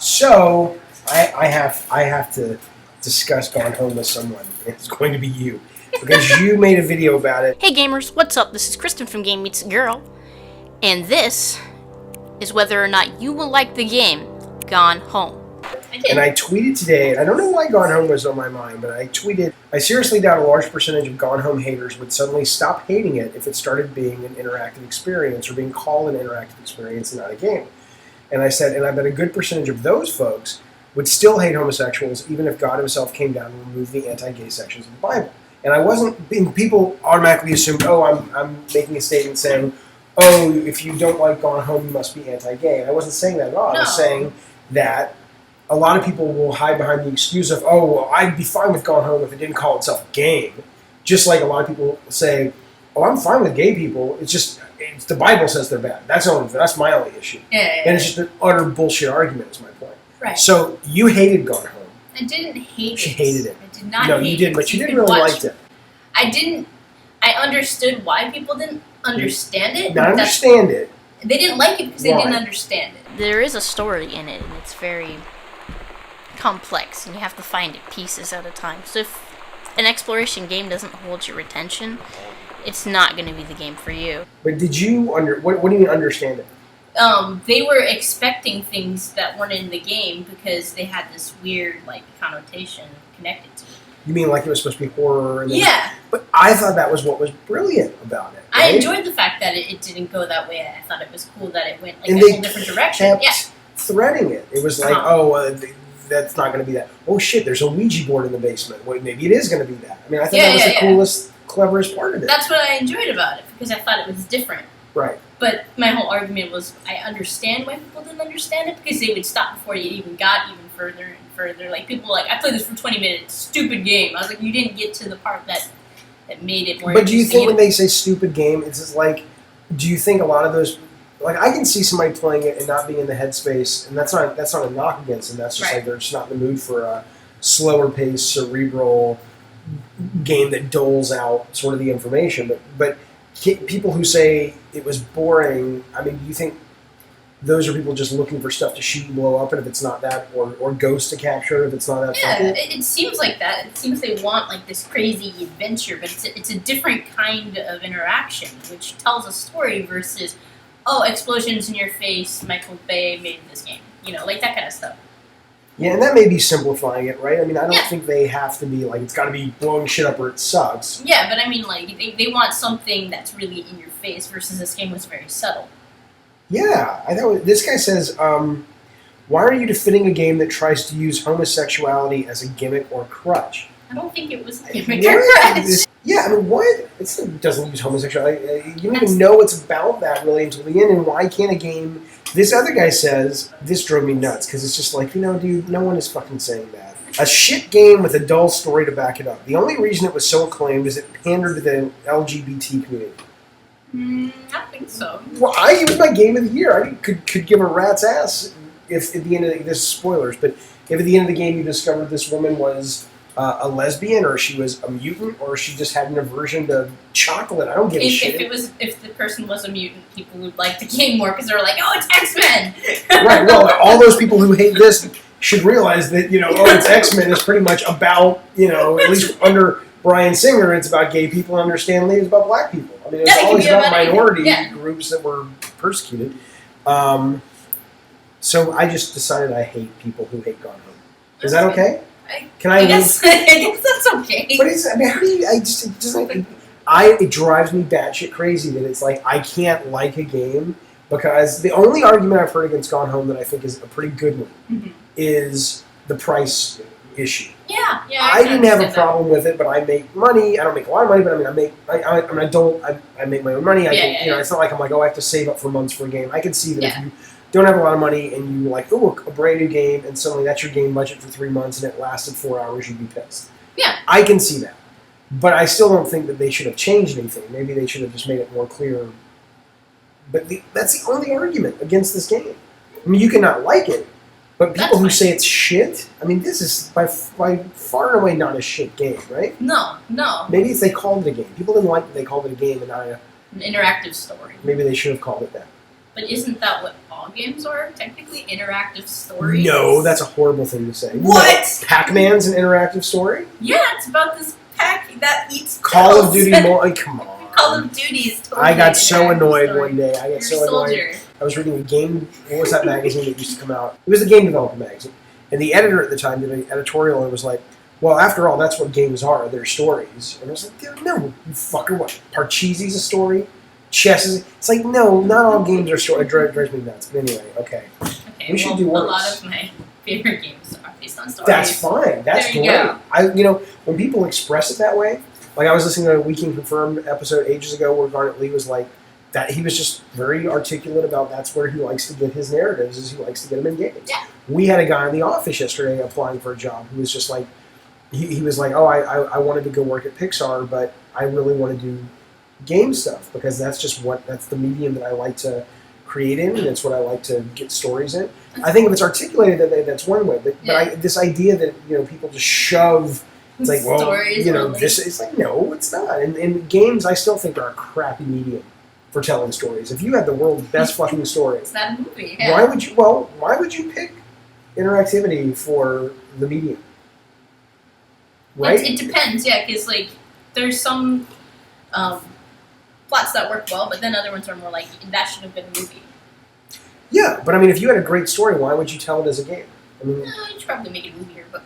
So I have to discuss Gone Home with someone. It's going to be you because you made a video about it. Hey gamers, what's up? This is Kristen from Game Meets Girl, and this is whether or not you will like the game Gone Home. And I tweeted today, and I don't know why Gone Home was on my mind, but I tweeted, I seriously doubt a large percentage of Gone Home haters would suddenly stop hating it if it started being an interactive experience or being called an interactive experience and not a game. And I said, and I bet a good percentage of those folks would still hate homosexuals even if God himself came down and removed the anti-gay sections of the Bible. And I wasn't being, people automatically assumed, oh, I'm making a statement saying, oh, if you don't like Gone Home, you must be anti-gay. And I wasn't saying that at all. No. I was saying that a lot of people will hide behind the excuse of, oh, well, I'd be fine with Gone Home if it didn't call itself a game. Just like a lot of people say, oh, I'm fine with gay people. It's the Bible says they're bad. That's my only issue. Yeah. And it's just an utter bullshit argument is my point. Right. So you hated Gone Home. I didn't hate it. She hated it. I did not No, hate you didn't, it. but you didn't really like it. I understood why people didn't understand it. Now, I understand it. They didn't like it because they Why? didn't understand it. There is a story in it, and it's very complex, and you have to find it pieces at a time. So if an exploration game doesn't hold your attention, it's not going to be the game for you. But did you what do you mean understand it? They were expecting things that weren't in the game because they had this weird, connotation connected to it. You mean like it was supposed to be horror? And Yeah. But I thought that was what was brilliant about it. I right? enjoyed the fact that it didn't go that way. I thought it was cool that it went And a they whole different direction. kept Yeah. threading it. It was like, that's not going to be that. Oh shit, there's a Ouija board in the basement. Wait, maybe it is going to be that. I mean, I think that was the coolest, cleverest part of it. That's what I enjoyed about it because I thought it was different. Right. But my whole argument was I understand why people didn't understand it because they would stop before you even got even further and further. Like people were like, I played this for 20 minutes, stupid game. I was like, you didn't get to the part that made it more But do you interesting. think when they say stupid game, it's just like, do you think a lot of those, like I can see somebody playing it and not being in the headspace, and that's not a knock against them. That's just Right. like they're just not in the mood for a slower paced, cerebral game that doles out sort of the information. But people who say it was boring, I mean, do you think those are people just looking for stuff to shoot and blow up, and if it's not that, or ghosts to capture if it's not that? Yeah, funky? it seems like that. It seems they want this crazy adventure, but it's a different kind of interaction, which tells a story versus, oh, explosions in your face, Michael Bay made this game. That kind of stuff. Yeah, and that may be simplifying it, right? I mean, I don't Yeah. think they have to be it's got to be blowing shit up or it sucks. Yeah, but I mean, they want something that's really in your face versus this game was very subtle. Yeah, I thought this guy says, why are you defending a game that tries to use homosexuality as a gimmick or crutch? I don't think it was a gimmick Yeah, or crutch. yeah, I mean, what? It doesn't use homosexuality. You don't even know it's about that really until the end, and why can't a game... This other guy says, this drove me nuts, because it's just like, dude, no one is fucking saying that. A shit game with a dull story to back it up. The only reason it was so acclaimed is it pandered to the LGBT community. I don't think so. Well, it was my game of the year. I could give a rat's ass if at the end of this is spoilers, but if at the end of the game you discovered this woman was a lesbian, or she was a mutant, or she just had an aversion to chocolate, I don't give a shit. If the person was a mutant, people would like the game more because they were like, oh, it's X-Men. Right. Well, all those people who hate this should realize that it's X-Men is pretty much about at least under Bryan Singer, it's about gay people, and under Stan Lee, it's about black people. I mean, it's always about minority groups that were persecuted. So I just decided I hate people who hate Gone Home. Is that okay? I guess that's okay. But how do you? It drives me batshit crazy that it's like I can't like a game because the only argument I've heard against Gone Home that I think is a pretty good one is the price issue. Yeah. I didn't have a problem with it, but I make money. I don't make a lot of money, but I mean, I'm an adult. I make my own money. It's not like I'm like, oh, I have to save up for months for a game. I can see that if you don't have a lot of money and you like, oh, a brand new game, and suddenly that's your game budget for 3 months and it lasted 4 hours, you'd be pissed. Yeah. I can see that. But I still don't think that they should have changed anything. Maybe they should have just made it more clear. But that's the only argument against this game. I mean, you cannot like it, but people who say it's shit, I mean, this is by far and away not a shit game, right? No. Maybe if they called it a game. People didn't like that they called it a game and not an interactive story. Maybe they should have called it that. But isn't that what all games are? Technically, interactive stories. No, that's a horrible thing to say. What? No, Pac-Man's an interactive story? Yeah, it's about this pack that eats Call of pills. Duty more. Come on. Call of Duty is totally I got an so interactive annoyed story. one day. I You're got so a soldier. annoyed. I was reading a game. What was that magazine that used to come out? It was the Game Developer magazine. And the editor at the time did an editorial and was like, well, after all, that's what games are. They're stories. And I was like, dude, no, you fucker. What? Parcheesi's a story? Chess is... It's like, no, not all games are stories. It drives me nuts. But anyway, okay. Okay, We should do worse. A lot of my favorite games are based on stories. That's fine. That's There you great. go. When people express it that way, like I was listening to a We Can Confirm episode ages ago where Garnet Lee was like, that he was just very articulate about that's where he likes to get his narratives, is he likes to get them in games. Yeah. We had a guy in the office yesterday applying for a job who was just like, he was like, oh, I wanted to go work at Pixar, but I really want to do game stuff because that's the medium that I like to create in, and it's what I like to get stories in. I think if it's articulated, that's one way, but this idea that people just shove, it's like, well, Stories this is like, no, it's not. And games, I still think are a crappy medium for telling stories. If you had the world's best fucking story, It's not a movie. Yeah. why would you pick interactivity for the medium? Right? It depends, yeah, because like there's some plots that work well, but then other ones are more like that should have been a movie. Yeah, but I mean, if you had a great story, why would you tell it as a game? I mean, No, you should probably make a movie or a book.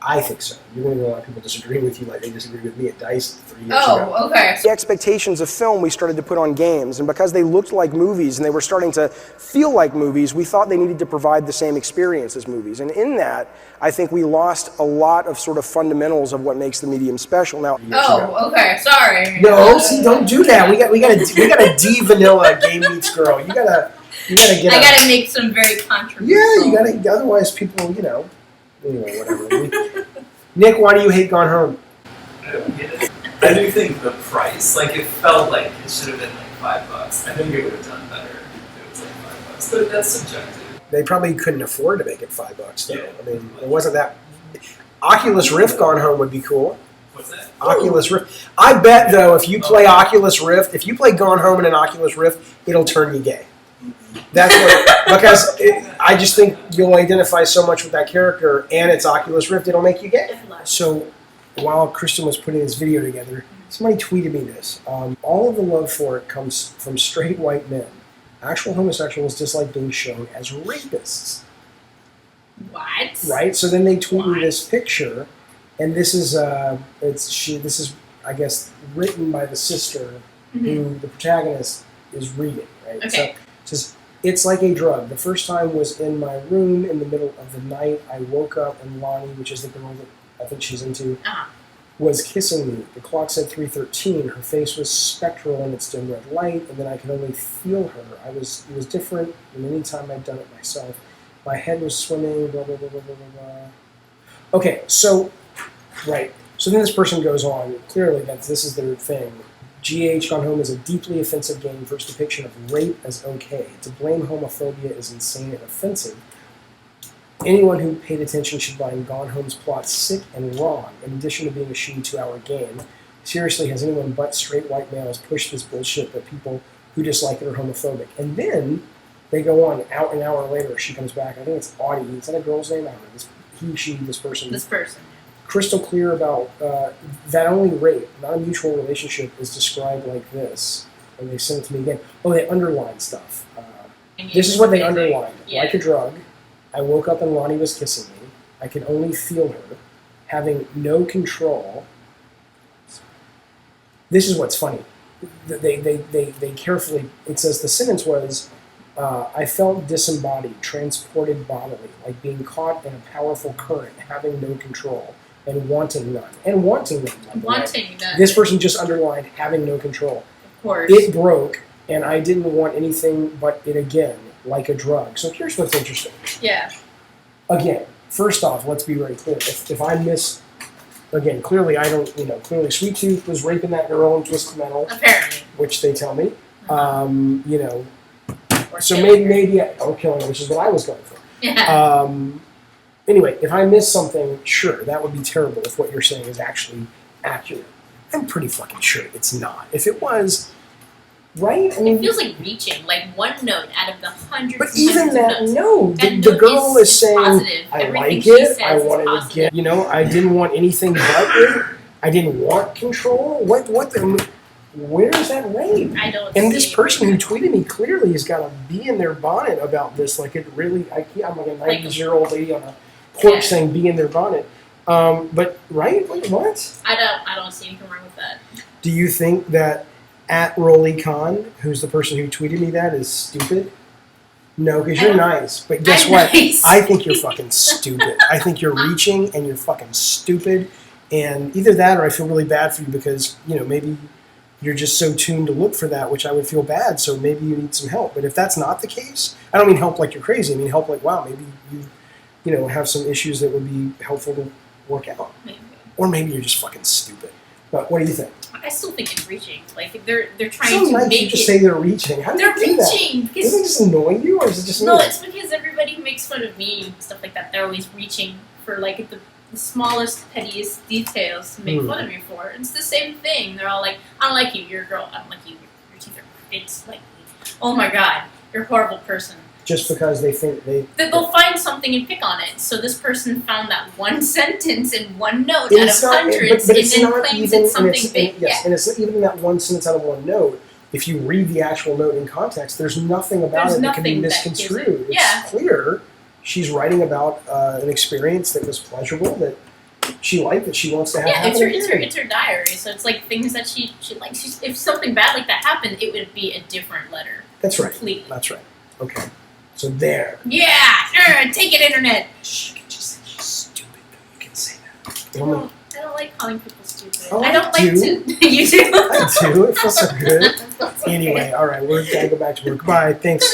I think so. You're going to get a lot of people disagree with you like they disagreed with me at DICE 3 years ago. Oh, okay. The expectations of film we started to put on games, and because they looked like movies and they were starting to feel like movies, we thought they needed to provide the same experience as movies. And in that, I think we lost a lot of sort of fundamentals of what makes the medium special. Now, Oh, okay. Sorry. No, see, don't do that. We gotta de-vanilla Game Meets Girl. You gotta get. I gotta make some very controversial. Yeah, you gotta. Otherwise, people, Anyway, whatever. Nick, why do you hate Gone Home? I don't get it. I do think the price, like it felt like it should have been like $5. I think it would have done better if it was like $5. But that's subjective. They probably couldn't afford to make it $5 though. Yeah. I mean, it wasn't that. Oculus Rift Gone Home would be cool. What's that? Oculus Rift. I bet though, if you play Oculus Rift, if you play Gone Home in an Oculus Rift, it'll turn you gay. That's what, because I just think you'll identify so much with that character, and it's Oculus Rift, it'll make you gay. So while Kristen was putting this video together, somebody tweeted me this. All of the love for it comes from straight white men. Actual homosexuals dislike being shown as rapists. What? Right? So then they tweet me this picture, and this is I guess written by the sister who the protagonist is reading. Right? Okay. So it says, it's like a drug. The first time was in my room in the middle of the night. I woke up and Lonnie, which is the girl that I think she's into, was kissing me. The clock said 3:13. Her face was spectral in its dim red light, and then I could only feel her. It was different than any time I'd done it myself. My head was swimming, blah, blah, blah, blah, blah, blah. Okay, so, right. So then this person goes on. Clearly, this is their thing. GH Gone Home is a deeply offensive game for its depiction of rape as okay. To blame homophobia is insane and offensive. Anyone who paid attention should find Gone Home's plot sick and wrong, in addition to being a shitty 2-hour game. Seriously, has anyone but straight white males pushed this bullshit that people who dislike it are homophobic? And then they go on, an hour later, she comes back. I think it's Audie. Is that a girl's name? I don't know. This person. This person. Crystal clear about that only rape, not a mutual relationship, is described like this. And they sent it to me again. Oh, they underline stuff. This is what they underlined. Yeah. Like a drug, I woke up and Lonnie was kissing me. I could only feel her, having no control. This is what's funny. They carefully, it says the sentence was, I felt disembodied, transported bodily, like being caught in a powerful current, having no control, and wanting none. And wanting none. By the way. Wanting none. This person just underlined having no control. Of course. It broke, and I didn't want anything but it again, like a drug. So here's what's interesting. Yeah. Again, first off, let's be very clear. If I miss, again, clearly I don't, clearly Sweet Tooth was raping that girl in Twisted Metal, Apparently. which they tell me. Or So killing maybe or killing her, which is what I was going for. Yeah. Anyway, if I miss something, sure, that would be terrible if what you're saying is actually accurate. I'm pretty fucking sure it's not. If it was, right? I It mean, feels like reaching, like one note out of the hundreds. but and even hundreds that of notes. note, That the note girl is saying, positive. I Everything like she it, says I is wanted to positive. get, I didn't want anything but it. I didn't want control. Where's that rape? I don't. And see this it. person who tweeted me clearly has got a bee in their bonnet about this. Like it really, I'm like a 90-year-old lady on a porch saying bee in their bonnet. But right, like, what? I don't see anything wrong with that. Do you think that at Rolly Khan, who's the person who tweeted me that, is stupid? No, because you're nice. But guess I'm what? nice. I think you're fucking stupid. I think you're reaching and you're fucking stupid. And either that or I feel really bad for you because, maybe you're just so tuned to look for that, which I would feel bad. So maybe you need some help. But if that's not the case, I don't mean help like you're crazy. I mean help like, wow, maybe you have some issues that would be helpful to work out. Maybe. Or maybe you're just fucking stupid. But what do you think? I still think it's reaching. Like they're trying So to nice make you just it. say they're reaching. How do They're you do that? reaching Does it just annoy you, or is it just no, me? it's because everybody who makes fun of me and stuff like that, they're always reaching for like the smallest, pettiest details to make fun of me for. It's the same thing. They're all like, I don't like you, you're a girl. I don't like you, your teeth are it's like, oh my god, you're a horrible person. Just because they think They'll find something and pick on it. So this person found that one sentence in one note out of hundreds, but it's and then not claims even, it's something big. and it's not even that one sentence out of one note. If you read the actual note in context, there's nothing about There's it that can be nothing that gives misconstrued. it- yeah. It's clear she's writing about an experience that was pleasurable, that she liked, that she wants to have Yeah, happen it's her diary. So it's like things that she likes. If something bad like that happened, it would be a different letter. That's right. Completely. That's right. Okay. So there. Yeah, take it, internet. Shh, you can just say she's stupid. You can say that. I don't like calling people stupid. Oh, I don't I like do. to. You do. I do. It feels so good. Anyway, all right, we're gonna go back to work. Bye. Thanks.